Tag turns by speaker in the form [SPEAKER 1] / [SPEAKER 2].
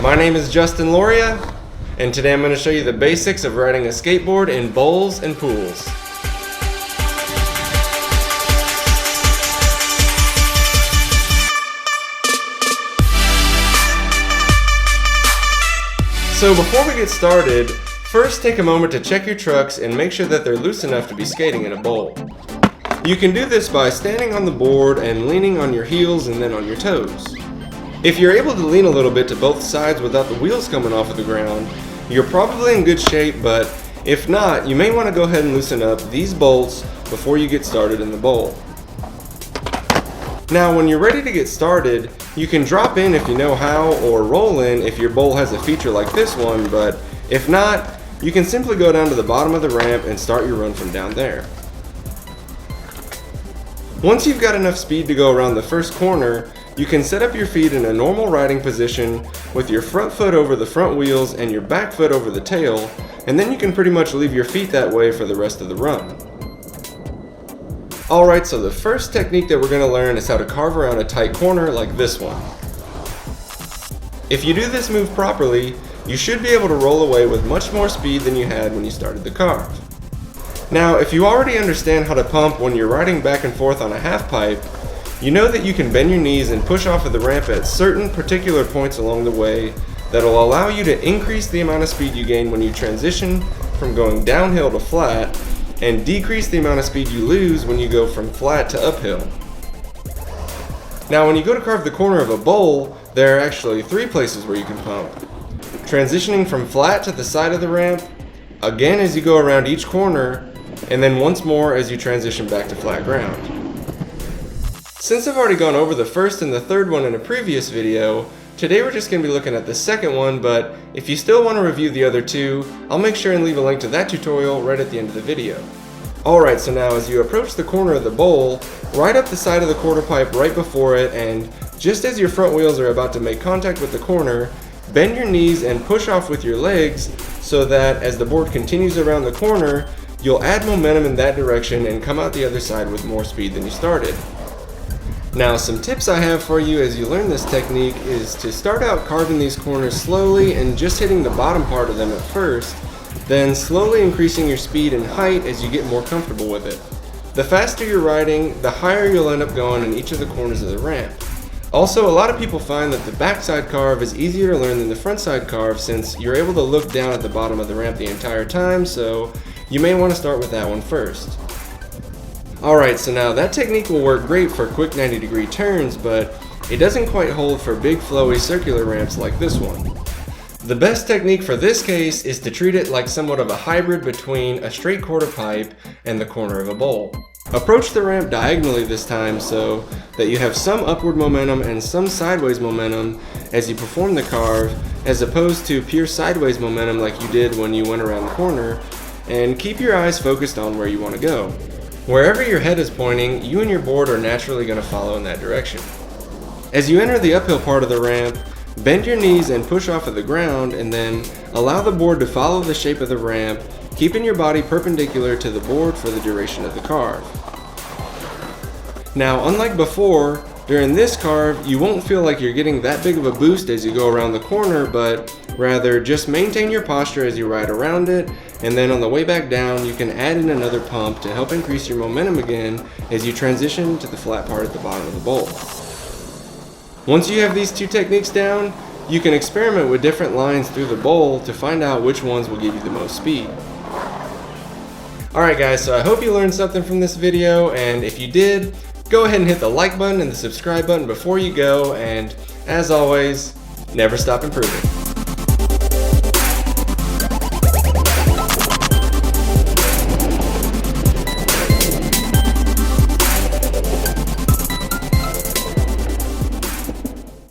[SPEAKER 1] My name is Justin Loria, and today I'm going to show you the basics of riding a skateboard in bowls and pools. So before we get started, first take a moment to check your trucks and make sure that they're loose enough to be skating in a bowl. You can do this by standing on the board and leaning on your heels and then on your toes. If you're able to lean a little bit to both sides without the wheels coming off of the ground, you're probably in good shape, but if not, you may want to go ahead and loosen up these bolts before you get started in the bowl. Now when you're ready to get started, you can drop in if you know how, or roll in if your bowl has a feature like this one, but if not, you can simply go down to the bottom of the ramp and start your run from down there. Once you've got enough speed to go around the first corner, you can set up your feet in a normal riding position with your front foot over the front wheels and your back foot over the tail, and then you can pretty much leave your feet that way for the rest of the run. Alright, so the first technique that we're going to learn is how to carve around a tight corner like this one. If you do this move properly, you should be able to roll away with much more speed than you had when you started the carve. Now, if you already understand how to pump when you're riding back and forth on a half pipe, you know that you can bend your knees and push off of the ramp at certain particular points along the way that will allow you to increase the amount of speed you gain when you transition from going downhill to flat, and decrease the amount of speed you lose when you go from flat to uphill. Now when you go to carve the corner of a bowl, there are actually three places where you can pump. Transitioning from flat to the side of the ramp, again as you go around each corner, and then once more as you transition back to flat ground. Since I've already gone over the first and the third one in a previous video, today we're just going to be looking at the second one, but if you still want to review the other two, I'll make sure and leave a link to that tutorial right at the end of the video. Alright, so now as you approach the corner of the bowl, ride up the side of the quarter pipe right before it, and just as your front wheels are about to make contact with the corner, bend your knees and push off with your legs so that as the board continues around the corner, you'll add momentum in that direction and come out the other side with more speed than you started. Now some tips I have for you as you learn this technique is to start out carving these corners slowly and just hitting the bottom part of them at first, then slowly increasing your speed and height as you get more comfortable with it. The faster you're riding, the higher you'll end up going in each of the corners of the ramp. Also, a lot of people find that the backside carve is easier to learn than the front side carve since you're able to look down at the bottom of the ramp the entire time, so you may want to start with that one first. Alright, so now that technique will work great for quick 90-degree turns, but it doesn't quite hold for big flowy circular ramps like this one. The best technique for this case is to treat it like somewhat of a hybrid between a straight quarter pipe and the corner of a bowl. Approach the ramp diagonally this time so that you have some upward momentum and some sideways momentum as you perform the carve, as opposed to pure sideways momentum like you did when you went around the corner, and keep your eyes focused on where you want to go. Wherever your head is pointing, you and your board are naturally going to follow in that direction. As you enter the uphill part of the ramp, bend your knees and push off of the ground, and then allow the board to follow the shape of the ramp, keeping your body perpendicular to the board for the duration of the carve. Now, unlike before, during this carve, you won't feel like you're getting that big of a boost as you go around the corner, but rather just maintain your posture as you ride around it, and then on the way back down you can add in another pump to help increase your momentum again as you transition to the flat part at the bottom of the bowl. Once you have these two techniques down, you can experiment with different lines through the bowl to find out which ones will give you the most speed. Alright guys, so I hope you learned something from this video, and if you did, go ahead and hit the like button and the subscribe button before you go, and as always, never stop improving.